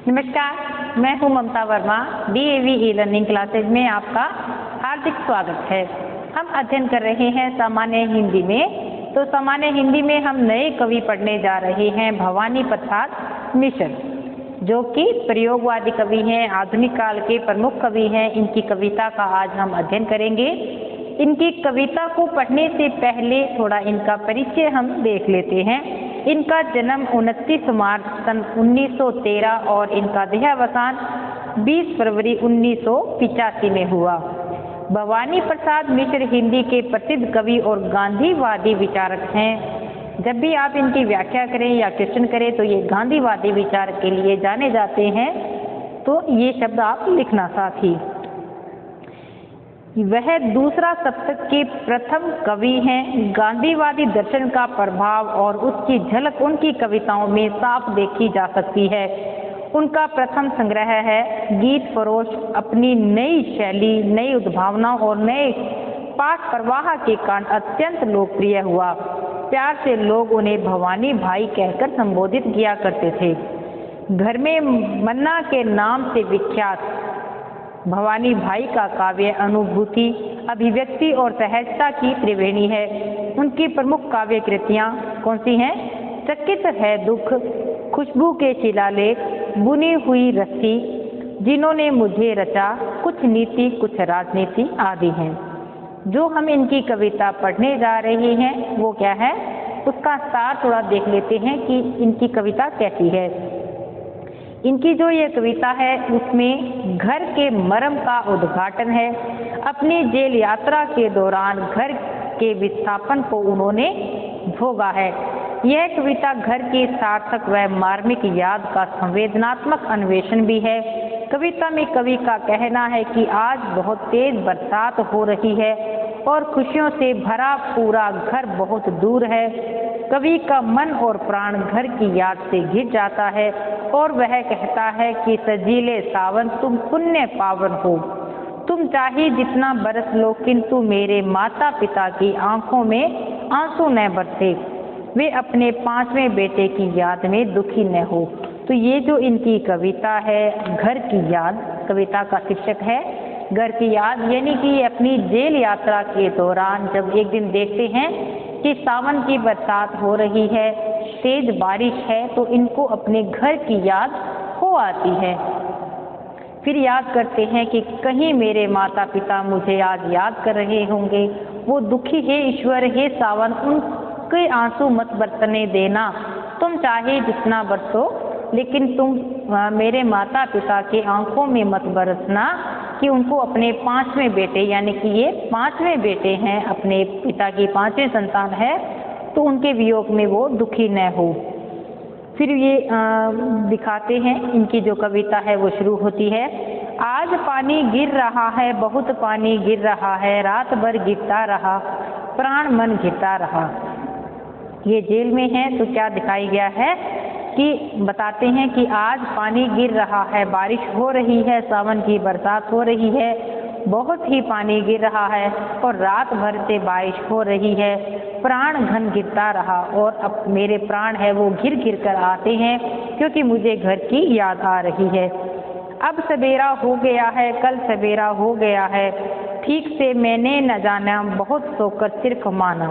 नमस्कार, मैं हूं ममता वर्मा। DAV ई-लर्निंग क्लासेज में आपका हार्दिक स्वागत है। हम अध्ययन कर रहे हैं सामान्य हिंदी में। तो सामान्य हिंदी में हम नए कवि पढ़ने जा रहे हैं भवानी प्रसाद मिश्र, जो कि प्रयोगवादी कवि हैं, आधुनिक काल के प्रमुख कवि हैं। इनकी कविता का आज हम अध्ययन करेंगे। इनकी कविता को पढ़ने से पहले थोड़ा इनका परिचय हम देख लेते हैं। इनका जन्म 29 मार्च सन 1913 और इनका देहावसान 20 फरवरी 1985 में हुआ। भवानी प्रसाद मिश्र हिंदी के प्रसिद्ध कवि और गांधीवादी विचारक हैं। जब भी आप इनकी व्याख्या करें या क्वेश्चन करें तो ये गांधीवादी विचार के लिए जाने जाते हैं, तो ये शब्द आप लिखना साथ ही। वह दूसरा शतक के प्रथम कवि हैं। गांधीवादी दर्शन का प्रभाव और उसकी झलक उनकी कविताओं में साफ देखी जा सकती है। उनका प्रथम संग्रह है गीत फरोश अपनी नई शैली, नई उद्भावनाओं और नए पाठ प्रवाह के कारण अत्यंत लोकप्रिय हुआ। प्यार से लोग उन्हें भवानी भाई कहकर संबोधित किया करते थे। घर में मन्ना के नाम से विख्यात भवानी भाई का काव्य अनुभूति, अभिव्यक्ति और सहजता की त्रिवेणी है। उनकी प्रमुख काव्य कृतियाँ कौन सी हैं? चकित है दुख, खुशबू के शिलालेख, बुनी हुई रस्सी, जिन्होंने मुझे रचा, कुछ नीति कुछ राजनीति आदि हैं। जो हम इनकी कविता पढ़ने जा रहे हैं वो क्या है, उसका सार थोड़ा देख लेते हैं कि इनकी कविता कैसी है। इनकी जो ये कविता है उसमें घर के मर्म का उद्घाटन है। अपनी जेल यात्रा के दौरान घर के विस्थापन को उन्होंने भोगा है। यह कविता घर की सार्थक व मार्मिक याद का संवेदनात्मक अन्वेषण भी है। कविता में कवि का कहना है कि आज बहुत तेज बरसात हो रही है और खुशियों से भरा पूरा घर बहुत दूर है। कवि का मन और प्राण घर की याद से घिर जाता है और वह कहता है कि सजीले सावन तुम पुण्य पावन हो। तुम चाहे जितना बरस लो किंतु मेरे माता पिता की आंखों में आंसू न बरसे, वे अपने 5वें बेटे की याद में दुखी न हो। तो ये जो इनकी कविता है घर की याद, कविता का शीर्षक है घर की याद, यानी कि अपनी जेल यात्रा के दौरान जब एक दिन देखते हैं कि सावन की बरसात हो रही है, तेज बारिश है, तो इनको अपने घर की याद हो आती है। फिर याद करते हैं कि कहीं मेरे माता पिता मुझे आज याद कर रहे होंगे, वो दुखी है ईश्वर, हे सावन उनके आंसू मत बरसने देना। तुम चाहे जितना बरसो लेकिन तुम मेरे माता पिता के आंखों में मत बरसना, कि उनको अपने 5वें बेटे, यानी कि ये 5वें बेटे हैं, अपने पिता की 5वें संतान है, तो उनके वियोग में वो दुखी न हो। फिर ये दिखाते हैं इनकी जो कविता है वो शुरू होती है। आज पानी गिर रहा है, बहुत पानी गिर रहा है, रात भर गिरता रहा, प्राण मन गिरता रहा। ये जेल में है तो क्या दिखाई गया है कि बताते हैं कि आज पानी गिर रहा है, बारिश हो रही है, सावन की बरसात हो रही है, बहुत ही पानी गिर रहा है और रात भर से बारिश हो रही है, प्राण घन गिरता रहा और अब मेरे प्राण है वो घिर घिर कर आते हैं क्योंकि मुझे घर की याद आ रही है। अब सवेरा हो गया है, कल सवेरा हो गया है, ठीक से मैंने न जाना, बहुत सोकर सिर्फ माना।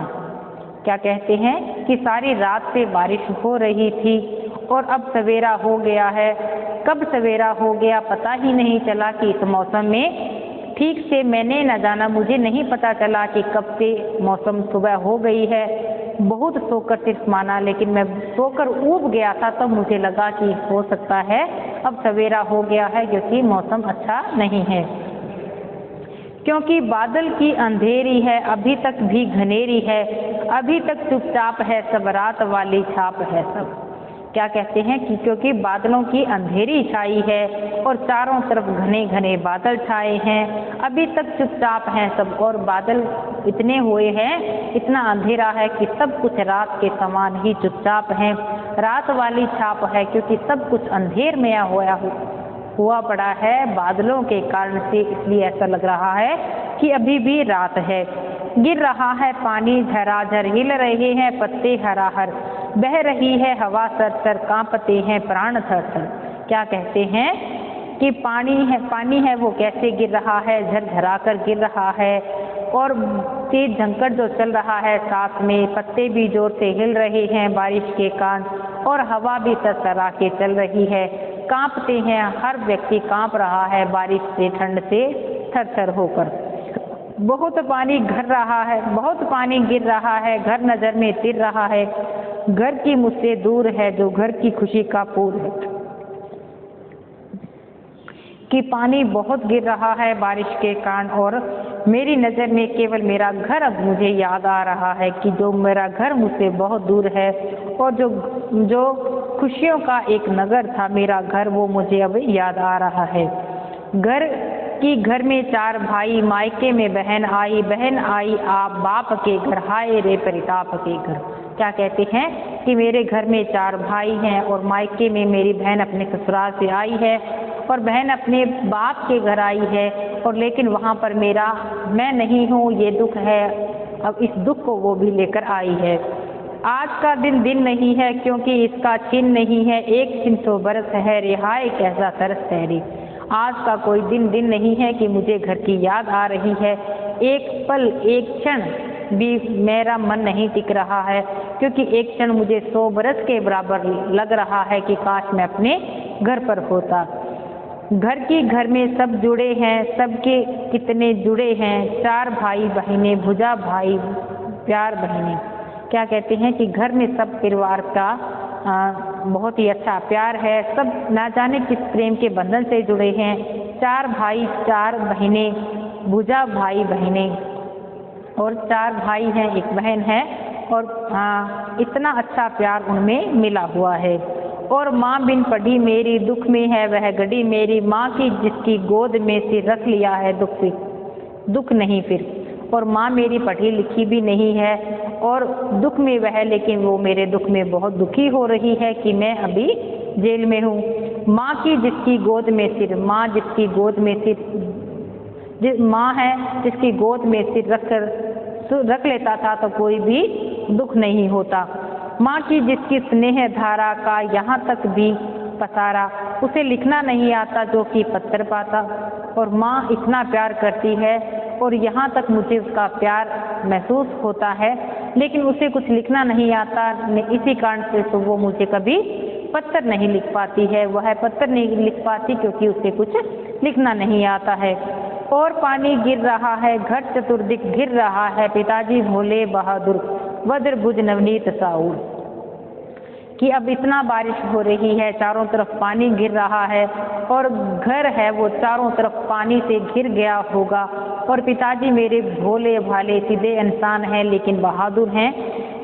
क्या कहते हैं कि सारी रात से बारिश हो रही थी और अब सवेरा हो गया है। कब सवेरा हो गया पता ही नहीं चला कि इस मौसम में, ठीक से मैंने न जाना, मुझे नहीं पता चला कि कब से मौसम सुबह हो गई है। बहुत सोकर सिर्फ माना, लेकिन मैं सोकर ऊब गया था तब मुझे लगा कि हो सकता है अब सवेरा हो गया है क्योंकि मौसम अच्छा नहीं है। क्योंकि बादल की अंधेरी है, अभी तक भी घनेरी है, अभी तक चुपचाप है सब, रात वाली छाप है सब। क्या कहते हैं कि क्योंकि बादलों की अंधेरी छाई है और चारों तरफ घने घने बादल छाए हैं, अभी तक चुपचाप हैं सब, और बादल इतने हुए हैं, इतना अंधेरा है कि सब कुछ रात के समान ही चुपचाप हैं। रात वाली छाप है क्योंकि सब कुछ अंधेर में हुआ पड़ा है बादलों के कारण से, इसलिए ऐसा लग रहा है कि अभी भी रात है। गिर रहा है पानी झराझर, हिल रहे हैं पत्ते हराहर, बह रही है हवा सर सर, कांपते हैं प्राण थर थर। क्या कहते हैं कि पानी है वो कैसे गिर रहा है, झरझरा कर गिर रहा है, और तेज झंकर जो चल रहा है, साथ में पत्ते भी जोर से हिल रहे हैं बारिश के कारण, और हवा भी सरसरा के चल रही है। कांपते हैं, हर व्यक्ति कांप रहा है बारिश से, ठंड से थर-थर होकर। बहुत पानी गिर रहा है, बहुत पानी गिर रहा है, घर नजर में तिर रहा है, घर की मुझसे दूर है जो घर की खुशी का पूर है। कि पानी बहुत गिर रहा है बारिश के कारण, और मेरी नज़र में केवल मेरा घर अब मुझे याद आ रहा है कि जो मेरा घर मुझसे बहुत दूर है, और जो खुशियों का एक नगर था मेरा घर, वो मुझे अब याद आ रहा है। घर में 4 भाई, मायके में बहन आई आप बाप के घर, हाय रे परिताप के घर। क्या कहते हैं कि मेरे घर में 4 भाई हैं, और मायके में मेरी बहन अपने ससुराल से आई है, और बहन अपने बाप के घर आई है, और लेकिन वहाँ पर मैं नहीं हूँ, ये दुख है। अब इस दुख को वो भी लेकर आई है। आज का दिन नहीं है, क्योंकि इसका छिन नहीं है, एक छिन तो बरस है रे, हाय कैसा तरस है रे। आज का कोई दिन नहीं है कि मुझे घर की याद आ रही है। एक पल, एक क्षण भी मेरा मन नहीं टिक रहा है, क्योंकि एक क्षण मुझे 100 बरस के बराबर लग रहा है कि काश मैं अपने घर पर होता। घर में सब जुड़े हैं, सबके कितने जुड़े हैं, 4 भाई बहनें, भुजा भाई प्यार बहनें। क्या कहते हैं कि घर में सब परिवार का बहुत ही अच्छा प्यार है, सब ना जाने किस प्रेम के बंधन से जुड़े हैं। 4 भाई 4 बहनें, भुजा भाई बहनें, और 4 भाई हैं, एक बहन है, और इतना अच्छा प्यार उनमें मिला हुआ है। और माँ बिन पढ़ी मेरी, दुख में है वह गड़ी मेरी, माँ की जिसकी गोद में सिर रख लिया है दुख नहीं फिर। और माँ मेरी पढ़ी लिखी भी नहीं है, और दुख में वह, लेकिन वो मेरे दुख में बहुत दुखी हो रही है कि मैं अभी जेल में हूँ। माँ की जिसकी गोद में सिर, माँ जिसकी गोद में सिर, माँ है जिसकी गोद में सिर रख लेता था तो कोई भी दुख नहीं होता। माँ की जिसकी स्नेह धारा का यहाँ तक भी पसारा, उसे लिखना नहीं आता जो कि पत्थर पाता। और माँ इतना प्यार करती है, और यहाँ तक मुझे उसका प्यार महसूस होता है, लेकिन उसे कुछ लिखना नहीं आता। इसी कारण से तो वो मुझे कभी पत्थर नहीं लिख पाती है, वह पत्थर नहीं लिख पाती क्योंकि उसे कुछ लिखना नहीं आता है। और पानी गिर रहा है, घर चतुर्दिक घिर रहा है, पिताजी भोले बहादुर, वज्र भुज नवनीत साउर। कि अब इतना बारिश हो रही है, चारों तरफ पानी गिर रहा है, और घर है वो चारों तरफ पानी से घिर गया होगा। और पिताजी मेरे भोले भाले सीधे इंसान हैं, लेकिन बहादुर हैं।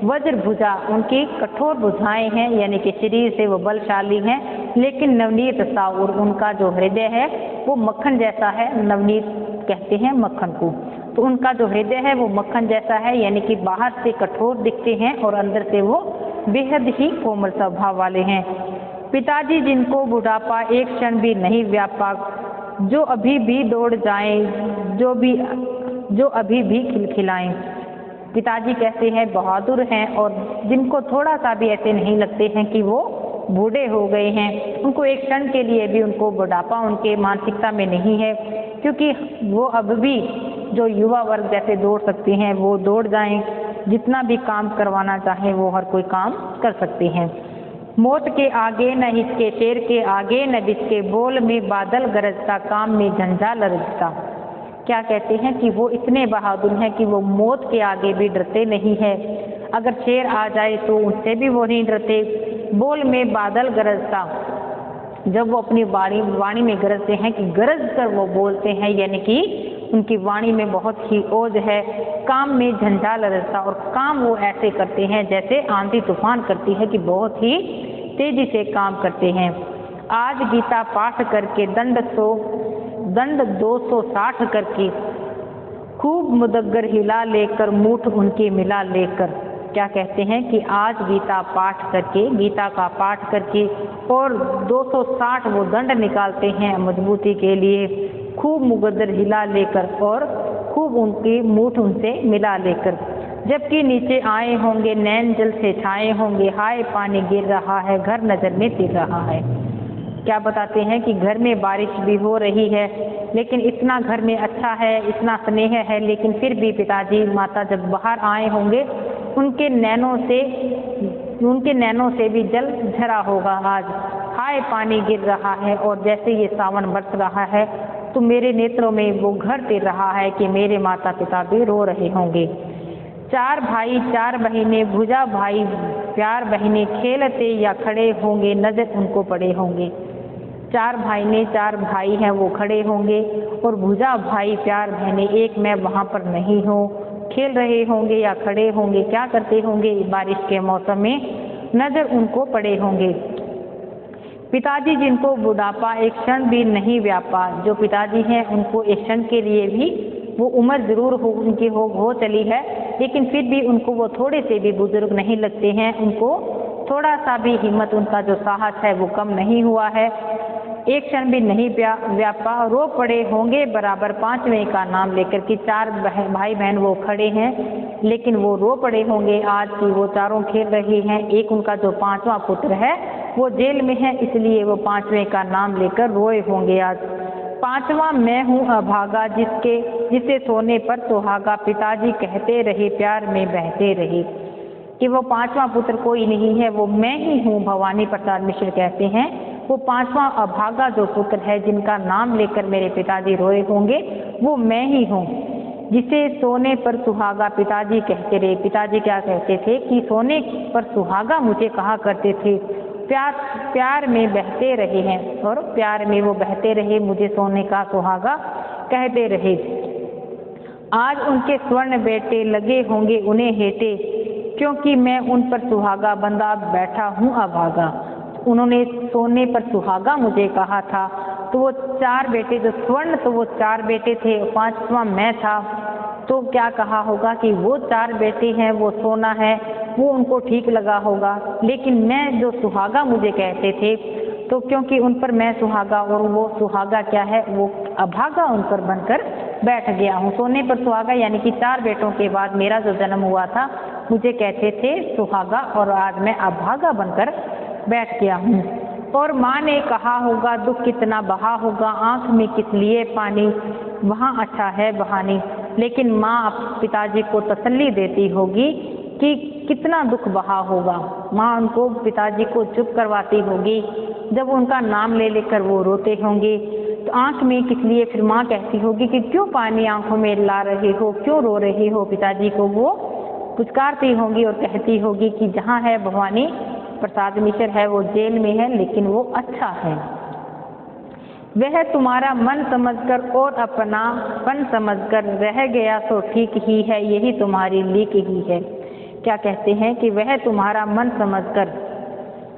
वज्र भुजा, उनकी कठोर भुजाएं हैं, यानी कि शरीर से वो बलशाली हैं, लेकिन नवनीत साउर, उनका जो हृदय है वो मक्खन जैसा है। नवनीत कहते हैं मक्खन को, तो उनका जो हृदय है वो मक्खन जैसा है, यानी कि बाहर से कठोर दिखते हैं और अंदर से वो बेहद ही कोमल स्वभाव वाले हैं। पिताजी जिनको बुढ़ापा एक क्षण भी नहीं व्यापा, जो अभी भी दौड़ जाएं, जो अभी भी खिलखिलाएं। पिताजी कैसे हैं, बहादुर हैं, और जिनको थोड़ा सा भी ऐसे नहीं लगते हैं कि वो बूढ़े हो गए हैं। उनको एक क्षण के लिए भी उनको बुढ़ापा उनके मानसिकता में नहीं है, क्योंकि वो अब भी जो युवा वर्ग जैसे दौड़ सकते हैं वो दौड़ जाएं, जितना भी काम करवाना चाहे वो हर कोई काम कर सकते हैं। मौत के आगे न हिचके, शेर के आगे न बिचके, बोल में बादल गरजता, काम में झंझा लरजता। क्या कहते हैं कि वो इतने बहादुर हैं कि वो मौत के आगे भी डरते नहीं है। अगर शेर आ जाए तो उससे भी वो नहीं डरते। बोल में बादल गरजता, जब वो अपनी वाणी में गरजते हैं कि गरज कर वो बोलते हैं, यानी कि उनकी वाणी में बहुत ही ओज है। काम में झंझा लरजता, और काम वो ऐसे करते हैं जैसे आंधी तूफान करती है, कि बहुत ही तेजी से काम करते हैं। आज गीता पाठ करके दंड 260 करके, खूब मुदग्गर हिला लेकर, मूठ उनकी मिला लेकर। क्या कहते हैं कि आज गीता पाठ करके, गीता का पाठ करके, और 260 वो दंड निकालते हैं मजबूती के लिए, खूब मुकद्दर हिला लेकर, और खूब उनकी मूठ उनसे मिला लेकर। जबकि नीचे आए होंगे नैन जल से छाए होंगे, हाय पानी गिर रहा है, घर नजर में तिर रहा है। क्या बताते हैं कि घर में बारिश भी हो रही है, लेकिन इतना घर में अच्छा है, इतना स्नेह है, लेकिन फिर भी पिताजी माता जब बाहर आए होंगे उनके नैनों से भी जल झरा होगा आज। हाय पानी गिर रहा है और जैसे ये सावन बरस रहा है तो मेरे नेत्रों में वो घर तिर रहा है कि मेरे माता पिता भी रो रहे होंगे। 4 भाई 4 बहिनें, भुजा भाई प्यार बहिनें, खेलते या खड़े होंगे, नजर उनको पड़े होंगे। 4 भाई हैं वो खड़े होंगे और भुजा भाई प्यार बहनें, एक मैं वहाँ पर नहीं हूँ, खेल रहे होंगे या खड़े होंगे, क्या करते होंगे बारिश के मौसम में, नजर उनको पड़े होंगे। पिताजी जिनको बुढ़ापा एक क्षण भी नहीं व्यापा, जो पिताजी हैं उनको एक क्षण के लिए भी वो उम्र जरूर उनकी हो चली है, लेकिन फिर भी उनको वो थोड़े से भी बुजुर्ग नहीं लगते हैं, उनको थोड़ा सा भी हिम्मत, उनका जो साहस है वो कम नहीं हुआ है, एक क्षण भी नहीं व्यापा। रो पड़े होंगे बराबर 5वें का नाम लेकर कि 4 भाई बहन वो खड़े हैं, लेकिन वो रो पड़े होंगे आज कि वो चारों खेल रहे हैं। एक उनका जो 5वां पुत्र है वो जेल में है, इसलिए वो 5वें का नाम लेकर रोए होंगे आज। 5वां मैं हूँ अभागा, जिसे सोने पर सुहागा, पिताजी कहते रहे प्यार में बहते रहे कि वो 5वां पुत्र कोई नहीं है, वो मैं ही हूँ। भवानी प्रसाद मिश्र कहते हैं वो 5वां अभागा जो पुत्र है जिनका नाम लेकर मेरे पिताजी रोए होंगे वो मैं ही हूँ, जिसे सोने पर सुहागा पिताजी कहते रहे। पिताजी क्या कहते थे कि सोने पर सुहागा मुझे कहा करते थे, प्यार में बहते रहे हैं और प्यार में वो बहते रहे, मुझे सोने का सुहागा कहते रहे। आज उनके स्वर्ण बेटे लगे होंगे उन्हें हेटे, क्योंकि मैं उन पर सुहागा बंधा बैठा हूँ अभागा। उन्होंने सोने पर सुहागा मुझे कहा था, तो वो 4 बेटे जो स्वर्ण, तो वो 4 बेटे थे, 5वां मैं था, तो क्या कहा होगा कि वो 4 बेटे हैं वो सोना है, वो उनको ठीक लगा होगा, लेकिन मैं जो सुहागा मुझे कहते थे, तो क्योंकि उन पर मैं सुहागा और वो सुहागा क्या है, वो अभागा उन पर बनकर बैठ गया हूँ। सोने पर सुहागा यानी कि 4 बेटों के बाद मेरा जो जन्म हुआ था मुझे कहते थे सुहागा, और आज मैं अभागा बनकर बैठ गया हूँ। और माँ ने कहा होगा दुख कितना बहा होगा, आंख में किस लिए पानी, वहाँ अच्छा है बहानी, लेकिन माँ पिताजी को तसल्ली देती होगी कि कितना दुख बहा होगा। माँ उनको पिताजी को चुप करवाती होगी, जब उनका नाम ले लेकर वो रोते होंगे तो आंख में किस लिए, फिर माँ कहती होगी कि क्यों पानी आंखों में ला रहे हो, क्यों रो रहे हो। पिताजी को वो पुचकारती होंगी और कहती होगी कि जहाँ है भवानी प्रसाद मिश्र है वो जेल में है, लेकिन वो अच्छा है, वह तुम्हारा मन समझकर और अपनापन समझकर रह गया तो ठीक ही है, यही तुम्हारी लीक ही है। क्या कहते हैं कि वह तुम्हारा मन समझकर,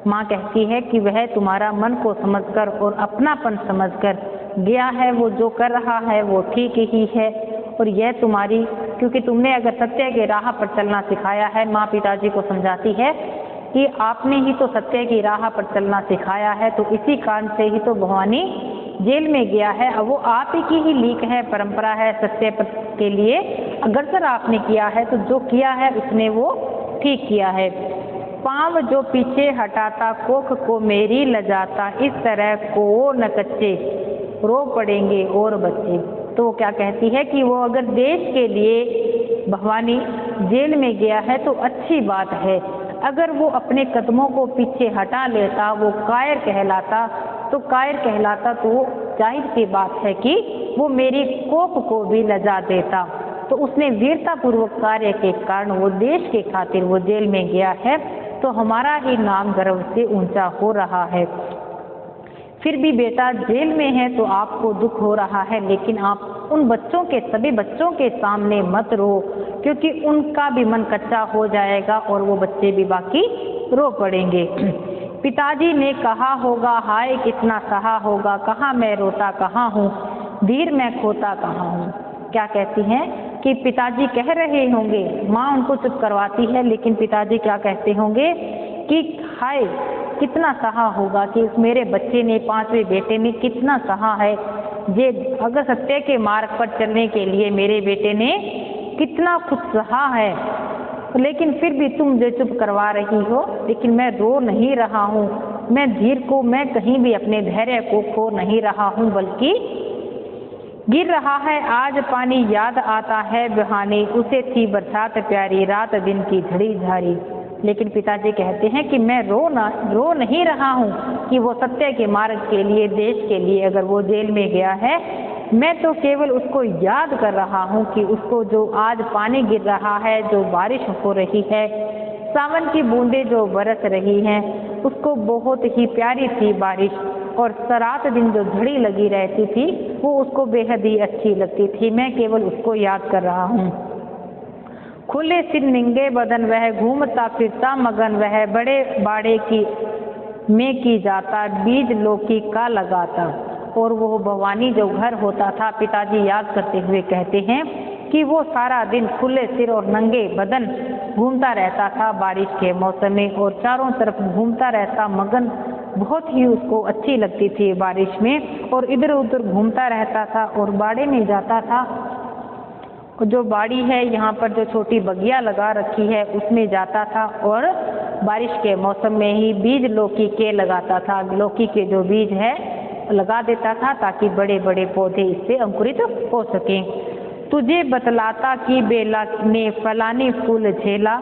माँ कहती है कि वह तुम्हारा मन को समझकर और अपनापन समझकर गया है, वो जो कर रहा है वो ठीक ही है, और यह तुम्हारी, क्योंकि तुमने अगर सत्य के राह पर चलना सिखाया है, माँ पिताजी को समझाती है कि आपने ही तो सत्य की राह पर चलना सिखाया है, तो इसी कारण से ही तो भवानी जेल में गया है। अब वो आप ही की ही लीक है, परंपरा है, सत्य के लिए अग्रसर आपने किया है, तो जो किया है उसने वो ठीक किया है। पाँव जो पीछे हटाता कोख को मेरी लजाता, इस तरह को न कच्चे रो पड़ेंगे और बच्चे। तो वो क्या कहती है कि वो अगर देश के लिए भवानी जेल में गया है तो अच्छी बात है, अगर वो अपने कदमों को पीछे हटा लेता, वो कायर कहलाता, तो जाहिर सी बात है कि वो मेरी कोख को भी लजा देता। तो उसने वीरता पूर्वक कार्य के कारण वो देश के खातिर वो जेल में गया है, तो हमारा ही नाम गर्व से ऊंचा हो रहा है। फिर भी बेटा जेल में है तो आपको दुख हो रहा है, लेकिन आप उन बच्चों के, सभी बच्चों के सामने मत रो, क्योंकि उनका भी मन कच्चा हो जाएगा और वो बच्चे भी बाकी रो पड़ेंगे। पिताजी ने कहा होगा हाय कितना सहा होगा, कहाँ मैं रोता कहाँ हूँ, धीर मैं खोता कहाँ हूँ। क्या कहती हैं कि पिताजी कह रहे होंगे, माँ उनको चुप करवाती है, लेकिन पिताजी क्या कहते होंगे कि हाय कितना सहा होगा, कि उस मेरे बच्चे ने, 5वें बेटे ने कितना सहा है, जे अगर सत्य के मार्ग पर चलने के लिए मेरे बेटे ने कितना कुछ सहा है, लेकिन फिर भी तुम जो चुप करवा रही हो, लेकिन मैं रो नहीं रहा हूँ, मैं धीर को, मैं कहीं भी अपने धैर्य को खो नहीं रहा हूँ, बल्कि गिर रहा है आज पानी, याद आता है बहाने, उसे थी बरसात प्यारी, रात दिन की झड़ी झारी। लेकिन पिताजी कहते हैं कि मैं रो नहीं रहा हूँ कि वो सत्य के मार्ग के लिए, देश के लिए अगर वो जेल में गया है, मैं तो केवल उसको याद कर रहा हूँ कि उसको जो आज पानी गिर रहा है, जो बारिश हो रही है, सावन की बूंदें जो बरस रही हैं, उसको बहुत ही प्यारी थी बारिश, और रात दिन जो झड़ी लगी रहती थी वो उसको बेहद ही अच्छी लगती थी। मैं केवल उसको याद कर रहा हूँ। खुले सिर निंगे बदन वह घूमता फिरता मगन, वह बड़े बाड़े की में की जाता, बीज लौकी का लगाता। और वो भवानी जो घर होता था, पिताजी याद करते हुए कहते हैं कि वो सारा दिन खुले सिर और नंगे बदन घूमता रहता था बारिश के मौसम में, और चारों तरफ घूमता रहता मगन, बहुत ही उसको अच्छी लगती थी बारिश में, और इधर उधर घूमता रहता था और बाड़े में जाता था। जो बाड़ी है यहाँ पर जो छोटी बगिया लगा रखी है उसमें जाता था, और बारिश के मौसम में ही बीज लौकी के लगाता था। लौकी के जो बीज है लगा देता था ताकि बड़े बड़े पौधे इससे अंकुरित हो सकें। तुझे बतलाता कि बेला ने फलानी फूल झेला,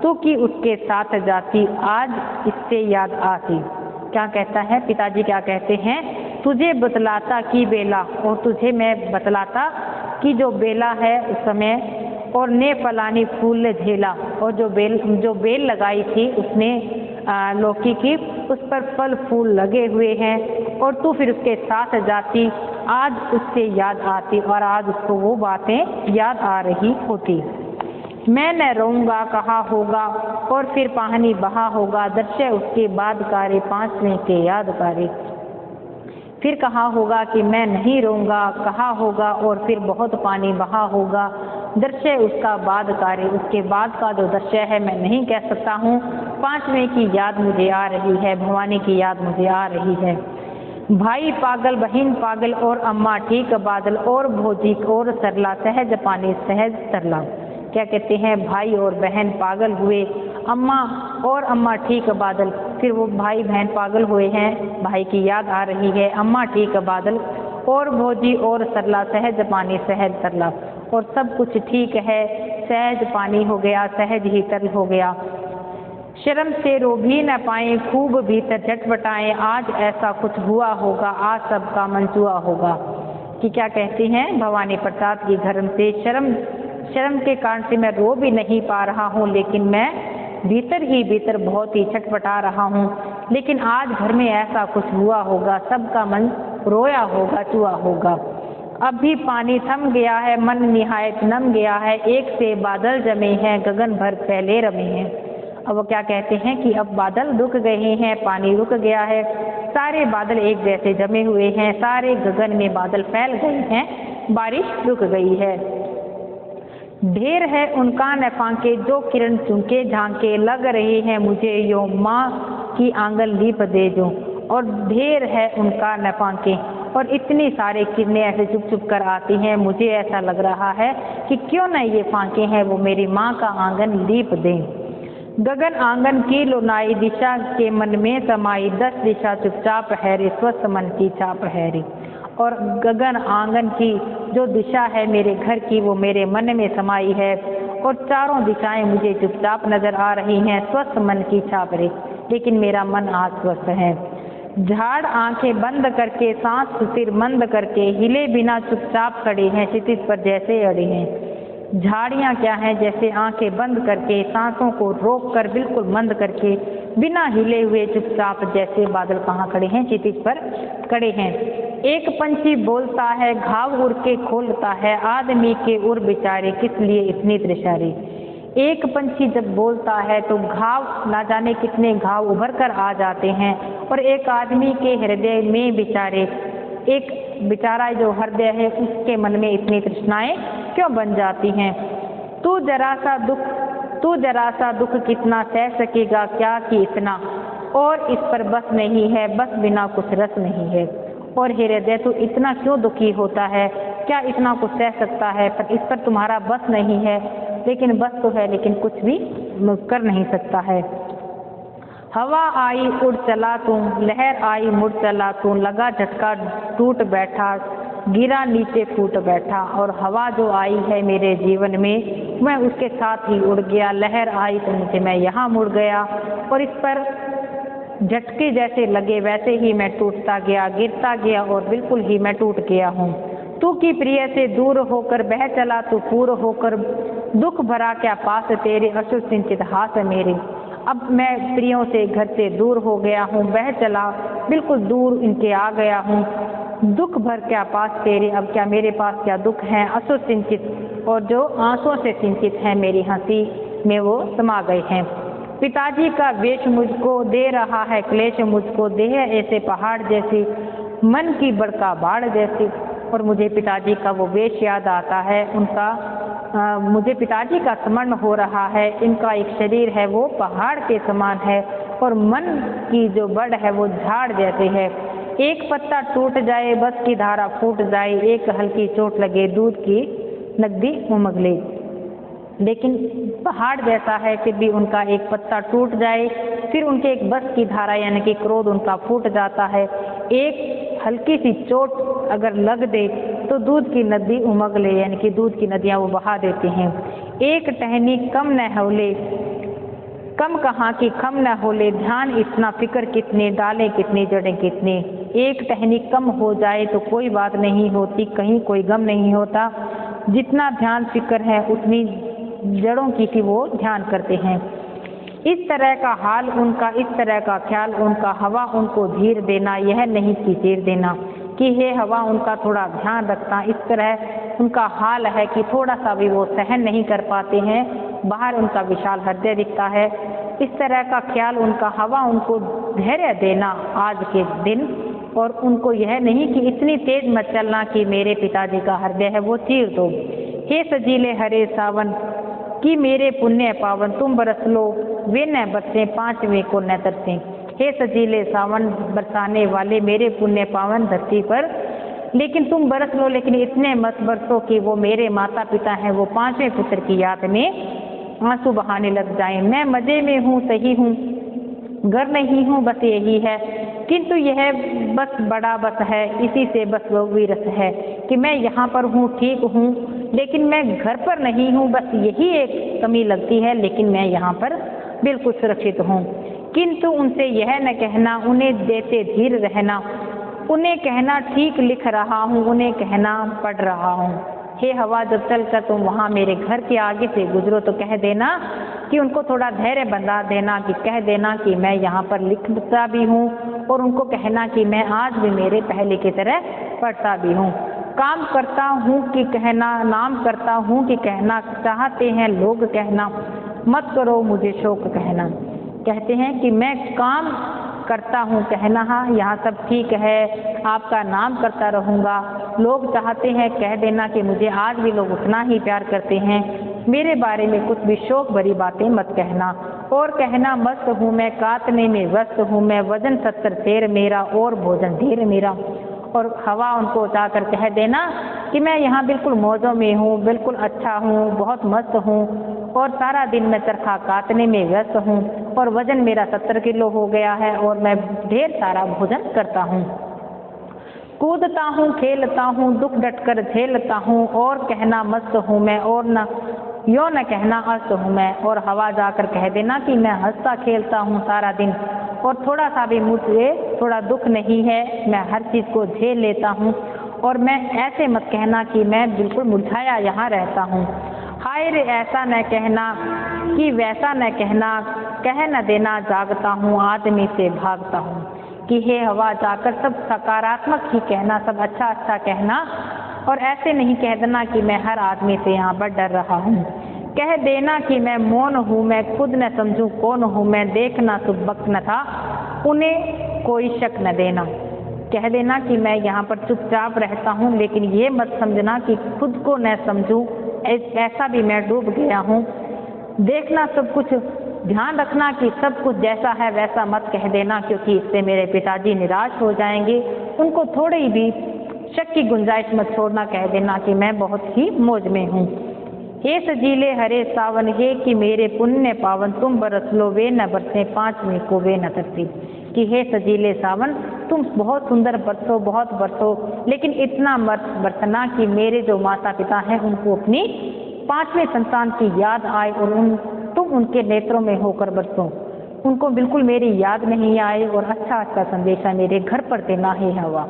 तो कि उसके साथ जाती आज इससे याद आती। क्या कहता है पिताजी, क्या कहते हैं, तुझे बतलाता कि बेला, और तुझे मैं बतलाता कि जो बेला है उस समय, और ने फलानी फूल झेला, और जो बेल लगाई थी उसने लौकी की, उस पर फल फूल लगे हुए हैं, और तू फिर उसके साथ जाती आज उससे याद आती, और आज उसको वो बातें याद आ रही होती। मैं न रहूँगा कहा होगा, और फिर पानी बहा होगा, दृश्य उसके बाद कारे पांचवें के यादगारी। फिर कहा होगा कि मैं नहीं रहूँगा, कहा होगा, और फिर बहुत पानी बहा होगा, दृश्य उसका बाद कार्य, उसके बाद का जो दृश्य है मैं नहीं कह सकता हूँ। पांचवें की याद मुझे आ रही है, भवानी की याद मुझे आ रही है। भाई पागल, बहन पागल, और अम्मा ठीक बादल, और भोजी और सरला, सहज पानी सहज तरला। क्या कहते हैं, भाई और बहन पागल हुए, अम्मा ठीक बादल, फिर वो भाई बहन पागल हुए हैं, भाई की याद आ रही है, अम्मा ठीक बादल, और भोजी और सरला, सहज पानी सहज तरला, और सब कुछ ठीक है, सहज पानी हो गया, सहज ही तरल हो गया। शर्म से रो भी न पाए, खूब भीतर झटपटाएं, आज ऐसा कुछ हुआ होगा, आज सबका मंचुआ होगा। कि क्या कहती हैं भवानी प्रसाद की धर्म से, शर्म के कारण से मैं रो भी नहीं पा रहा हूँ, लेकिन मैं भीतर ही भीतर बहुत ही छटपटा रहा हूँ। लेकिन आज घर में ऐसा कुछ हुआ होगा, सबका मन रोया होगा, चुआ होगा। अब भी पानी थम गया है, मन निहायत नम गया है, एक से बादल जमे हैं, गगन भर फैले रमे हैं। अब वो क्या कहते हैं कि अब बादल रुक गए हैं, पानी रुक गया है, सारे बादल एक जैसे जमे हुए हैं, सारे गगन में बादल फैल गए हैं, बारिश रुक गई है। ढेर है उनका नफाके, जो किरण चुनके झांके, लग रहे हैं मुझे यो माँ की आंगन लीप दे जो। और ढेर है उनका नफाके, और इतनी सारे किरणें ऐसे चुप चुप कर आती हैं, मुझे ऐसा लग रहा है कि क्यों न ये फांके हैं वो मेरी माँ का आंगन लीप दें। गगन आंगन की लुनाई, दिशा के मन में समाई, 10 दिशा चुपचाप हैरी, स्वस्थ मन की चाप हैरी। और गगन आंगन की जो दिशा है मेरे घर की, वो मेरे मन में समाई है, और चारों दिशाएं मुझे चुपचाप नजर आ रही हैं, स्वस्थ मन की छाप रे, लेकिन मेरा मन आज स्वस्थ है। झाड़ आंखें बंद करके, सांस सिर मंद करके, हिले बिना चुपचाप खड़े हैं, क्षितिज पर जैसे अड़े हैं। झाड़ियाँ क्या हैं, जैसे आंखें बंद करके, सांसों को रोक कर बिल्कुल बंद करके, बिना हिले हुए चुपचाप, जैसे बादल कहाँ खड़े हैं, क्षितिज पर खड़े हैं। एक पंछी बोलता है, घाव उड़ के खोलता है, आदमी के उर बेचारे किस लिए इतनी त्रिशारी। एक पंछी जब बोलता है तो घाव ना जाने कितने घाव उभर कर आ जाते हैं, और एक आदमी के हृदय में बेचारे, एक बेचारा जो हृदय है उसके मन में इतनी तृष्णाएं क्यों बन जाती हैं। तू जरा सा दुख कितना सह सकेगा, क्या कि इतना, और इस पर बस नहीं है, बस बिना कुछ रस नहीं है। और हृदय तो इतना क्यों दुखी होता है, क्या इतना कुछ सह सकता है, पर इस पर तुम्हारा बस नहीं है, लेकिन बस तो है लेकिन कुछ भी कर नहीं सकता है। हवा आई उड़ चला तू, लहर आई मुड़ चला तू, लगा झटका टूट बैठा, गिरा नीचे फूट बैठा। और हवा जो आई है मेरे जीवन में, मैं उसके साथ ही उड़ गया। लहर आई तो नीचे मैं यहाँ मुड़ गया, और इस पर झटके जैसे लगे वैसे ही मैं टूटता गया, गिरता गया, और बिल्कुल ही मैं टूट गया हूँ। तू की प्रिय से दूर होकर बह चला तू पूर्ण होकर, दुख भरा क्या पास तेरे अश्रु सिंचित हाथ मेरे। अब मैं प्रियों से घर से दूर हो गया हूँ, बह चला बिल्कुल दूर इनके आ गया हूँ। दुख भर क्या पास तेरे, अब क्या मेरे पास क्या दुख है, अश्रु सिंचित, और जो आंसुओं से सिंचित है मेरी हंसी में वो समा गए हैं। पिताजी का वेश मुझको दे रहा है क्लेश, मुझको देह ऐसे पहाड़ जैसी, मन की बड़का बाढ़ जैसी। और मुझे पिताजी का वो वेश याद आता है, उनका मुझे पिताजी का स्मरण हो रहा है। इनका एक शरीर है वो पहाड़ के समान है, और मन की जो बड़ है वो झाड़ जैसे है। एक पत्ता टूट जाए बस की धारा फूट जाए, एक हल्की चोट लगे दूध की नगदी उमग ले। लेकिन पहाड़ जैसा है, फिर भी उनका एक पत्ता टूट जाए, फिर उनके एक बस की धारा यानी कि क्रोध उनका फूट जाता है। एक हल्की सी चोट अगर लग दे तो दूध की नदी उमग ले, यानी कि दूध की नदियाँ वो बहा देते हैं। एक टहनी कम न होले, कम कहाँ की खम न होले, ध्यान इतना फिक्र कितने, डालें कितनी जड़ें कितने। एक टहनी कम हो जाए तो कोई बात नहीं होती, कहीं कोई गम नहीं होता। जितना ध्यान फिक्र है उतनी जड़ों की भी वो ध्यान करते हैं। इस तरह का हाल उनका, इस तरह का ख्याल उनका, हवा उनको धीर देना, यह नहीं कि चीर देना। कि हे हवा उनका थोड़ा ध्यान रखना। इस तरह उनका हाल है कि थोड़ा सा भी वो सहन नहीं कर पाते हैं, बाहर उनका विशाल हृदय दिखता है। इस तरह का ख्याल उनका, हवा उनको धैर्य देना आज के दिन, और उनको यह नहीं कि इतनी तेज मत चलना कि मेरे पिताजी का हृदय है वो चीर दो। हे सजीले हरे सावन कि मेरे पुण्य पावन, तुम बरस लो वे न बरसें, पांचवें को न तरसें। हे सजीले सावन बरसाने वाले मेरे पुण्य पावन धरती पर, लेकिन तुम बरस लो, लेकिन इतने मत बरसो कि वो मेरे माता पिता हैं वो पांचवें पुत्र की याद में आंसू बहाने लग जाएं। मैं मजे में हूँ, सही हूँ, घर नहीं हूँ, बस यही है, किंतु यह बस बड़ा बस है, इसी से बस वो विरस है कि मैं यहाँ पर हूँ, ठीक हूँ, लेकिन मैं घर पर नहीं हूँ, बस यही एक कमी लगती है, लेकिन मैं यहाँ पर बिल्कुल सुरक्षित हूँ। किंतु उनसे यह न कहना, उन्हें देते धीर रहना, उन्हें कहना ठीक लिख रहा हूँ, उन्हें कहना पढ़ रहा हूँ। हे हवा जब चल कर तुम वहाँ मेरे घर के आगे से गुजरो तो कह देना कि उनको थोड़ा धैर्य बंधा देना, कि कह देना कि मैं यहाँ पर लिखता भी हूँ, और उनको कहना कि मैं आज भी मेरे पहले की तरह पढ़ता भी हूँ। काम करता हूँ कि कहना, नाम करता हूँ कि कहना, चाहते हैं लोग कहना, मत करो मुझे शोक कहना। कहते हैं कि मैं काम करता हूँ कहना, हाँ यहाँ सब ठीक है, आपका नाम करता रहूँगा, लोग चाहते हैं कह देना कि मुझे आज भी लोग उतना ही प्यार करते हैं, मेरे बारे में कुछ भी शोक भरी बातें मत कहना। और कहना मस्त हूँ मैं, काटने में व्यस्त हूँ मैं, वजन 70 शेर मेरा और भोजन ढेर मेरा। और हवा उनको जाकर कह देना कि मैं यहाँ बिल्कुल मौजों में हूँ, बिल्कुल अच्छा हूँ, बहुत मस्त हूँ, और सारा दिन मैं चरखा काटने में व्यस्त हूँ, और वजन मेरा 70 किलो हो गया है, और मैं ढेर सारा भोजन करता हूँ। कूदता हूँ, खेलता हूँ, दुख डटकर झेलता हूँ, और कहना मस्त हूँ मैं, और न यो न कहना अस्त हूँ मैं। और हवा जाकर कह देना कि मैं हंसता खेलता हूँ सारा दिन, और थोड़ा सा भी मुझे थोड़ा दुख नहीं है, मैं हर चीज़ को झेल लेता हूँ। और मैं ऐसे मत कहना कि मैं बिल्कुल मुरझाया यहाँ रहता हूँ। हाय रे ऐसा न कहना कि वैसा न कहना, कह न देना जागता हूँ, आदमी से भागता हूँ। कि हे हवा जाकर सब सकारात्मक ही कहना, सब अच्छा अच्छा कहना, और ऐसे नहीं कह देना कि मैं हर आदमी से यहाँ पर डर रहा हूँ। कह देना कि मैं मौन हूँ, मैं खुद न समझूँ कौन हूँ मैं, देखना सुबक न था उन्हें कोई शक न देना। कह देना कि मैं यहाँ पर चुपचाप रहता हूँ, लेकिन ये मत समझना कि खुद को न समझूँ, ऐसा भी मैं डूब गया हूँ। देखना सब कुछ, ध्यान रखना कि सब कुछ जैसा है वैसा मत कह देना, क्योंकि इससे मेरे पिताजी निराश हो जाएंगे। उनको थोड़ी भी शक की गुंजाइश मत छोड़ना, कह देना कि मैं बहुत ही मौज में हूँ। हे सजीले हरे सावन, हे कि मेरे पुण्य पावन, तुम बरस लो वे न बरसे, पांचवें को वे न तरसी। कि हे सजीले सावन, तुम बहुत सुंदर बरसो, बहुत बरसो, लेकिन इतना मत बरसना कि मेरे जो माता पिता हैं उनको अपनी पांचवें संतान की याद आए और तुम उनके नेत्रों में होकर बरसो, उनको बिल्कुल मेरी याद नहीं आए और अच्छा अच्छा संदेशा मेरे घर पर देना ही हवा।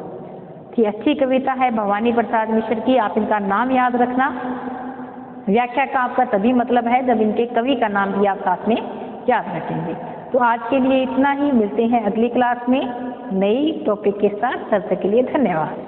कि अच्छी कविता है भवानी प्रसाद मिश्र की, आप इनका नाम याद रखना। व्याख्या का आपका तभी मतलब है जब इनके कवि का नाम भी आप साथ में याद रखेंगे। तो आज के लिए इतना ही, मिलते हैं अगली क्लास में नई टॉपिक के साथ। तब तक के लिए धन्यवाद।